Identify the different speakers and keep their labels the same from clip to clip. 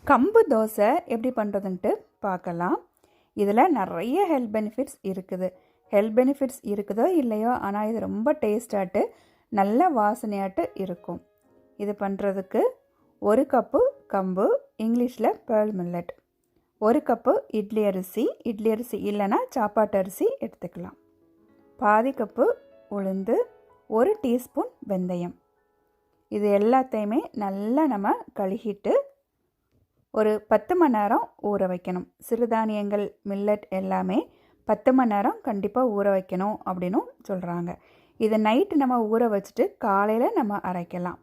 Speaker 1: கம்பு தோசை எப்படி பண்ணுறதுன்ட்டு பார்க்கலாம். இதில் நிறைய ஹெல்த் பெனிஃபிட்ஸ் இருக்குது. ஹெல்த் பெனிஃபிட்ஸ் இருக்குதோ இல்லையோ, ஆனால் இது ரொம்ப டேஸ்டாட்டு நல்ல வாசனையாட்டு இருக்கும். இது பண்ணுறதுக்கு 1 கப்பு கம்பு, இங்கிலீஷில் பேர்ல் மில்லட், 1 கப்பு இட்லி அரிசி இல்லைன்னா சாப்பாட்டு அரிசி எடுத்துக்கலாம், பாதி கப்பு உளுந்து, 1 டீஸ்பூன் வெந்தயம். இது எல்லாத்தையுமே நல்லா நம்ம கழுகிட்டு ஒரு 10 மணி நேரம் ஊற வைக்கணும். சிறுதானியங்கள் மில்லட் எல்லாமே 10 மணி நேரம் கண்டிப்பாக ஊற வைக்கணும் அப்படின்னும் சொல்கிறாங்க. இதை நைட்டு நம்ம ஊற வச்சுட்டு காலையில் நம்ம அரைக்கலாம்.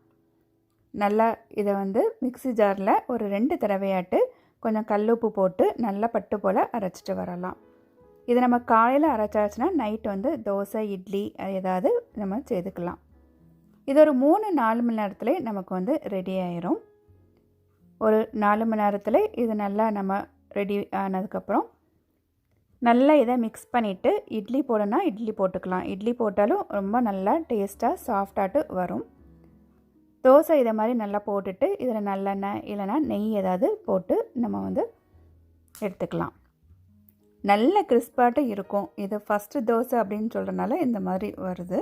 Speaker 1: நல்லா இதை மிக்ஸி ஜாரில் ஒரு 2 தடவையாட்டு கொஞ்சம் கல்லுப்பு போட்டு நல்லா பட்டு போல் அரைச்சிட்டு வரலாம். இதை நம்ம காலையில் அரைச்சாச்சுன்னா நைட்டு தோசை, இட்லி ஏதாவது நம்ம செய்துக்கலாம். இது ஒரு 3-4 மணி நேரத்தில் நமக்கு ரெடி ஆயிரும். ஒரு 4 மணி நேரத்தில் இது நல்லா நம்ம ரெடி ஆனதுக்கப்புறம் நல்லா இதை மிக்ஸ் பண்ணிவிட்டு இட்லி போடணும்னா இட்லி போட்டுக்கலாம். இட்லி போட்டாலும் ரொம்ப நல்லா டேஸ்ட்டாக சாஃப்டாட்டு வரும். தோசை இதை மாதிரி நல்லா போட்டுட்டு இதில் நல்லெண்ணெய் இல்லைன்னா நெய் ஏதாவது போட்டு நம்ம எடுத்துக்கலாம். நல்ல கிறிஸ்பாட்டு இருக்கும். இது ஃபஸ்ட்டு தோசை அப்படின்னு சொல்கிறனால இந்த மாதிரி வருது.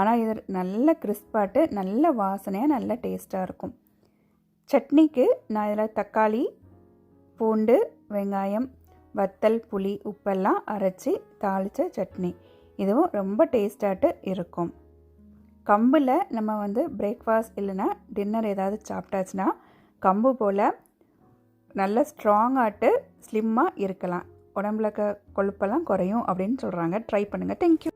Speaker 1: ஆனால் இது நல்ல கிறிஸ்பாட்டு நல்ல வாசனையாக நல்ல டேஸ்ட்டாக இருக்கும். சட்னிக்கு நான் இதில் தக்காளி, பூண்டு, வெங்காயம், வத்தல், புளி, உப்பெல்லாம் அரைச்சி தாளித்த சட்னி, இதுவும் ரொம்ப டேஸ்டாட்டு இருக்கும். கம்பில் நம்ம பிரேக்ஃபாஸ்ட் இல்லைன்னா டின்னர் ஏதாவது சாப்பிட்டாச்சுன்னா கம்பு போல் நல்ல ஸ்ட்ராங்காட்டு ஸ்லிம்மாக இருக்கலாம். உடம்புல கொழுப்பெல்லாம் குறையும் அப்படின்னு சொல்கிறாங்க. ட்ரை பண்ணுங்கள். தேங்க்யூ.